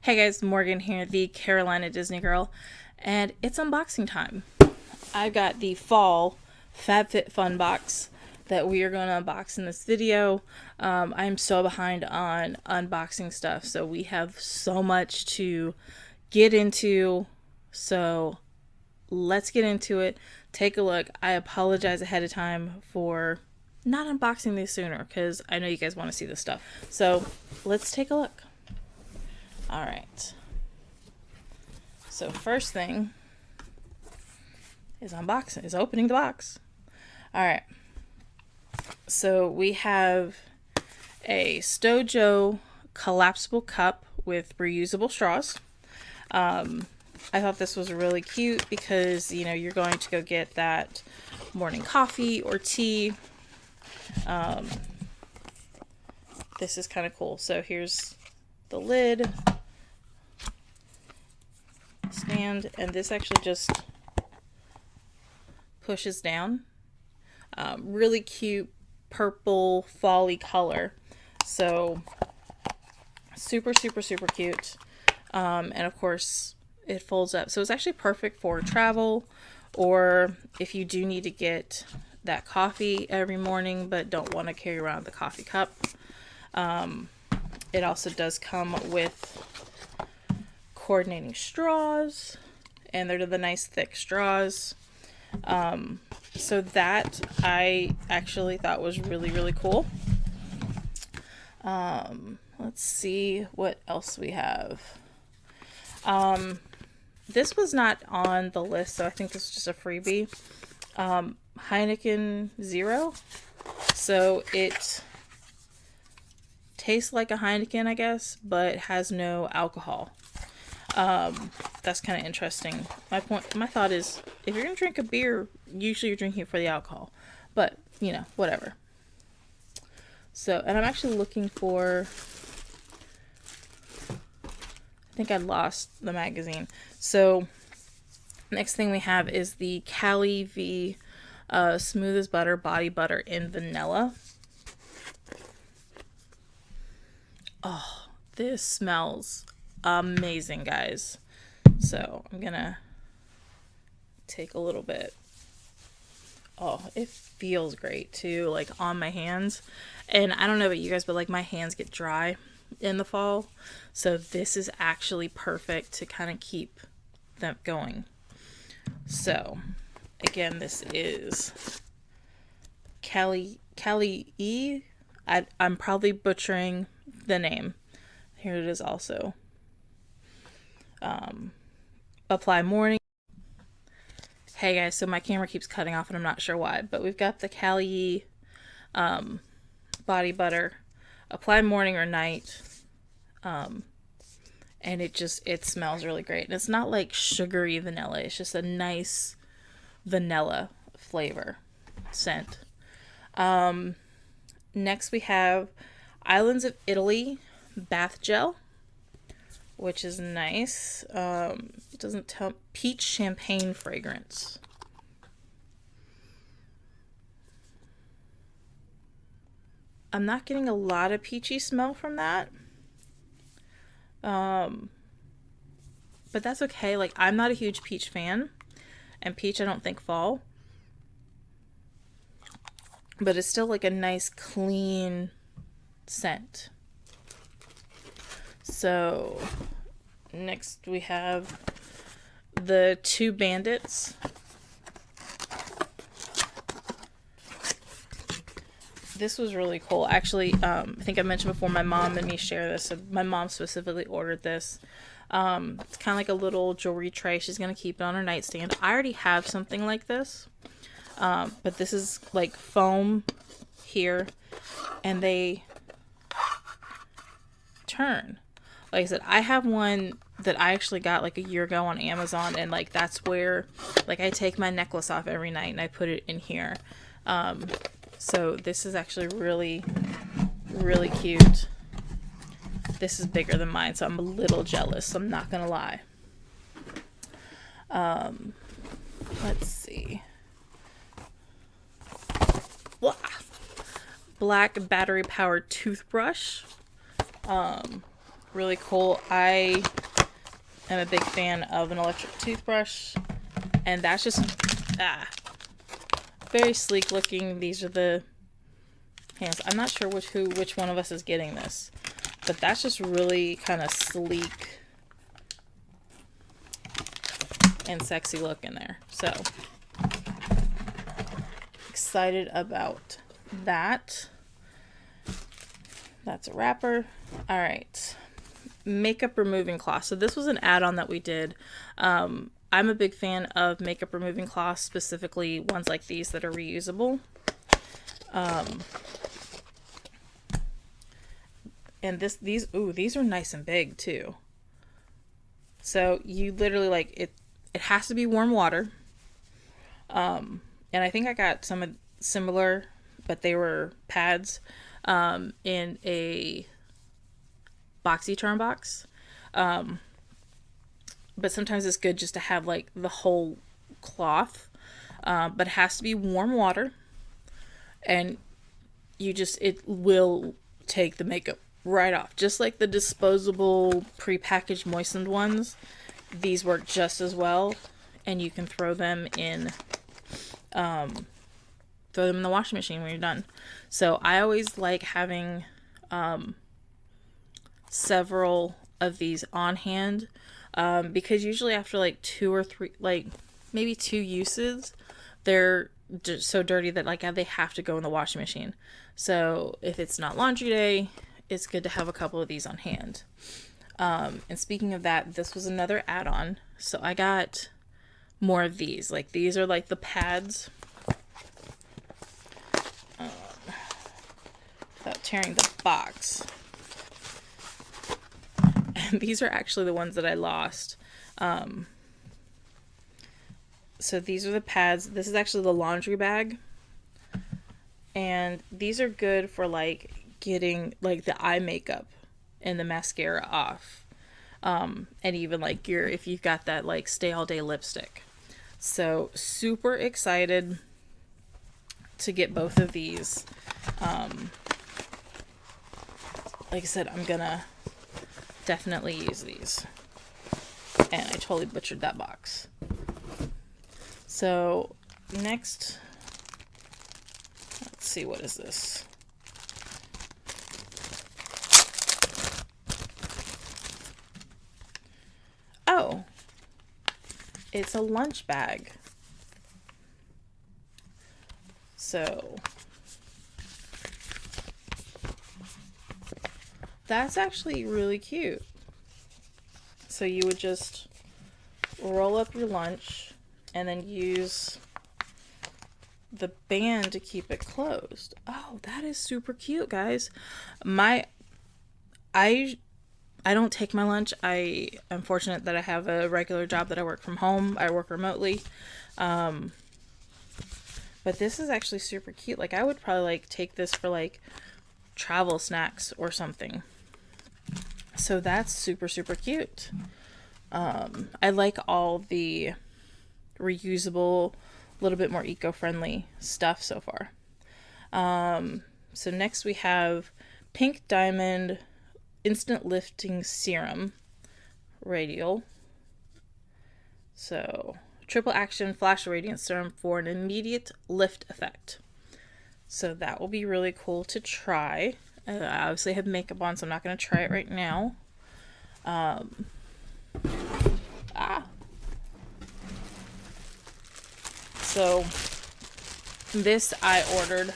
Hey guys, Morgan here, the Carolina Disney girl, and it's unboxing time. I've got the fall Fab Fit Fun box that we are going to unbox in this video. I'm so behind on unboxing stuff, so we have so much to get into, so let's get into it. Take a look. I apologize ahead of time for not unboxing these sooner, because I know you guys want to see this stuff. So let's take a look. All right. So first thing is unboxing, is opening the box. All right. So we have a Stojo collapsible cup with reusable straws. I thought this was really cute because, you know, you're going to go get that morning coffee or tea. This is kind of cool. So here's the lid, stand, and this actually just pushes down. Really cute purple fall-y color. So super cute. And of course it folds up, so it's actually perfect for travel, or if you do need to get that coffee every morning but don't want to carry around the coffee cup. It also does come with coordinating straws, and they're the nice thick straws. So that I actually thought was really cool. Let's see what else we have. This was not on the list, so I think this is just a freebie. Heineken Zero. So it tastes like a Heineken, I guess, but has no alcohol. That's kind of interesting. My thought is, if you're gonna drink a beer, usually you're drinking it for the alcohol, but you know, whatever. So, and I'm actually looking for, I think I lost the magazine. So next thing we have is the Cali V Smoothest Butter Body Butter in Vanilla. Oh, this smells amazing, guys. So I'm gonna take a little bit. Oh, it feels great too, like on my hands. And I don't know about you guys, but like my hands get dry in the fall, so this is actually perfect to kind of keep them going. So again, this is Cali E. I'm probably butchering the name. Here it is also. Apply morning. Hey guys, so my camera keeps cutting off and I'm not sure why, but we've got the Cali body butter. Apply morning or night. And it smells really great. And it's not like sugary vanilla. It's just a nice vanilla flavor scent. Next we have Islands of Italy bath gel, which is nice. It doesn't tell. Peach champagne fragrance. I'm not getting a lot of peachy smell from that. But that's okay. Like, I'm not a huge peach fan, and peach I don't think fall. But it's still like a nice clean scent. So next we have the Two Bandits. This was really cool. Actually, I think I mentioned before, my mom and me share this. So my mom specifically ordered this. It's kind of like a little jewelry tray. She's going to keep it on her nightstand. I already have something like this. But this is like foam here, and they turn. Like I said, I have one that I actually got like a year ago on Amazon, and like that's where like I take my necklace off every night and I put it in here. So this is actually really cute. This is bigger than mine, so I'm a little jealous, I'm not gonna lie. Let's see. Black battery powered toothbrush. really cool. I am a big fan of an electric toothbrush, and that's just very sleek looking. These are the hands. I'm not sure which one of us is getting this, but that's just really kind of sleek and sexy look in there. So excited about that. That's a wrapper. All right, makeup removing cloth. So this was an add-on that we did. I'm a big fan of makeup removing cloths, specifically ones like these that are reusable. And these are nice and big too. So you literally like it has to be warm water. And I think I got some similar, but they were pads in a BoxyCharm box. But sometimes it's good just to have like the whole cloth. But it has to be warm water. And it will take the makeup right off. Just like the disposable prepackaged moistened ones, these work just as well. And you can throw them in the washing machine when you're done. So I always like having several of these on hand, because usually after like 2 or 3, like maybe 2 uses, they're just so dirty that like they have to go in the washing machine. So if it's not laundry day, it's good to have a couple of these on hand. And speaking of that, this was another add-on. So I got more of these. Like these are like the pads. Without tearing the box. And these are actually the ones that I lost. So these are the pads. This is actually the laundry bag. And these are good for like getting like the eye makeup and the mascara off. And even like if you've got that like stay all day lipstick. So super excited to get both of these. Like I said, I'm gonna definitely use these. And I totally butchered that box. So next, let's see, what is this? Oh, it's a lunch bag. So that's actually really cute. So you would just roll up your lunch and then use the band to keep it closed. Oh, that is super cute, guys. I don't take my lunch. I am fortunate that I have a regular job that I work from home. I work remotely. But this is actually super cute. Like I would probably like take this for like travel snacks or something. So that's super, super cute. I like all the reusable, a little bit more eco-friendly stuff so far. So next we have Pink Diamond Instant Lifting Serum Radial. So triple action flash radiance serum for an immediate lift effect. So that will be really cool to try. I obviously have makeup on, so I'm not going to try it right now. So this I ordered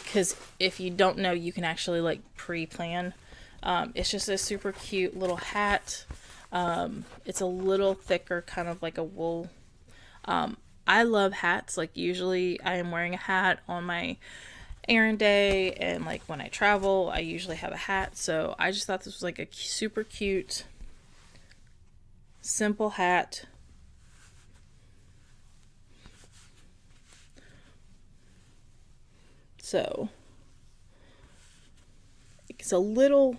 because if you don't know, you can actually like pre-plan. It's just a super cute little hat. It's a little thicker, kind of like a wool. I love hats. Like usually I am wearing a hat on my errand day, and like when I travel I usually have a hat. So I just thought this was like a super cute simple hat. So it's a little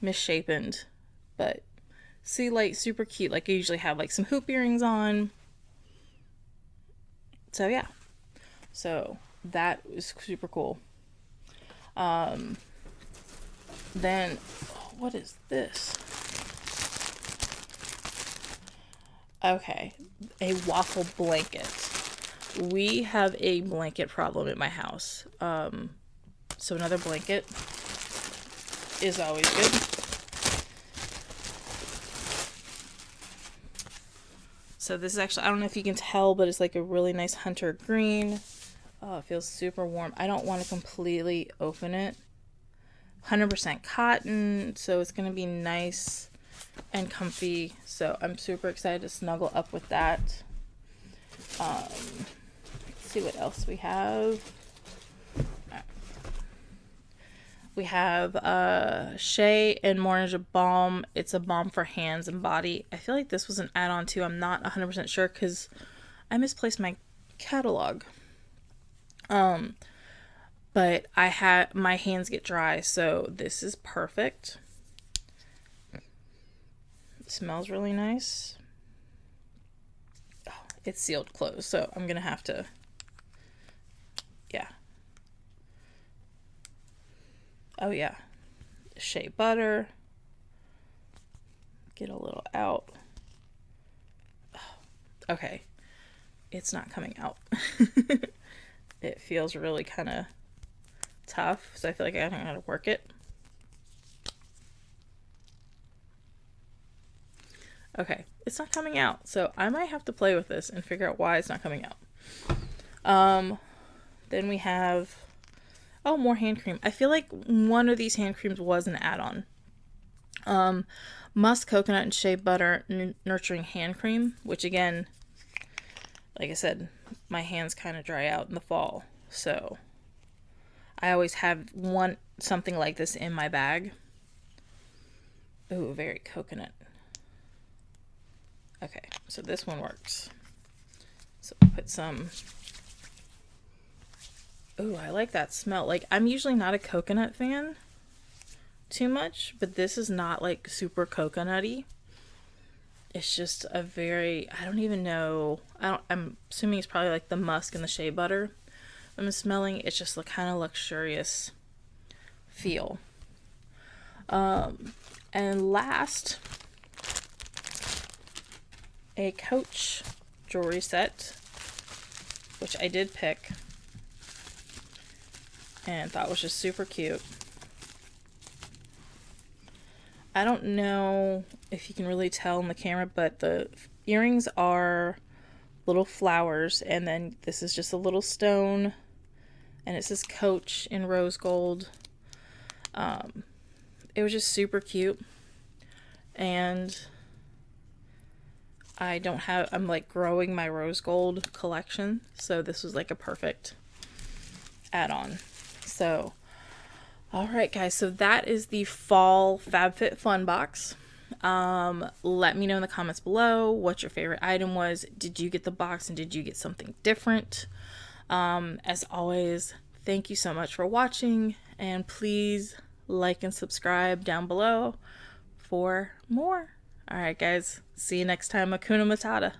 misshapen, but see, like super cute. Like I usually have like some hoop earrings on. So yeah, so that was super cool. Then, what is this? Okay, a waffle blanket. We have a blanket problem at my house. So another blanket is always good. So this is actually, I don't know if you can tell, but it's like a really nice hunter green. Oh, it feels super warm. I don't want to completely open it. 100% cotton, so it's going to be nice and comfy. So I'm super excited to snuggle up with that. Let's see what else we have. We have Shea and Orange Balm. It's a balm for hands and body. I feel like this was an add-on too. I'm not 100% sure because I misplaced my catalog. But I had my hands get dry, so this is perfect. It smells really nice. Oh, it's sealed closed, so I'm gonna have to, yeah. Oh yeah, shea butter. Get a little out. Okay, it's not coming out. It feels really kind of tough, so I feel like I don't know how to work it. Okay, it's not coming out, so I might have to play with this and figure out why it's not coming out. Then we have, oh, more hand cream. I feel like one of these hand creams was an add-on. Musk coconut and shea butter nurturing hand cream, which again, like I said, my hands kind of dry out in the fall, so I always have something like this in my bag. Ooh, very coconut. Okay, so this one works. So put some. Ooh, I like that smell. Like, I'm usually not a coconut fan too much, but this is not like super coconutty. It's just a very, I don't even know. I'm assuming it's probably like the musk and the shea butter I'm smelling. It's just a kind of luxurious feel. And last, a Coach jewelry set, which I did pick and thought was just super cute. I don't know if you can really tell in the camera, but the earrings are little flowers, and then this is just a little stone, and it says Coach in rose gold. It was just super cute, and I'm like growing my rose gold collection, so this was like a perfect add-on. So alright guys, so that is the fall Fab Fit Fun box. Let me know in the comments below what your favorite item was. Did you get the box and did you get something different? As always, thank you so much for watching, and please like and subscribe down below for more. Alright guys, see you next time. Hakuna Matata.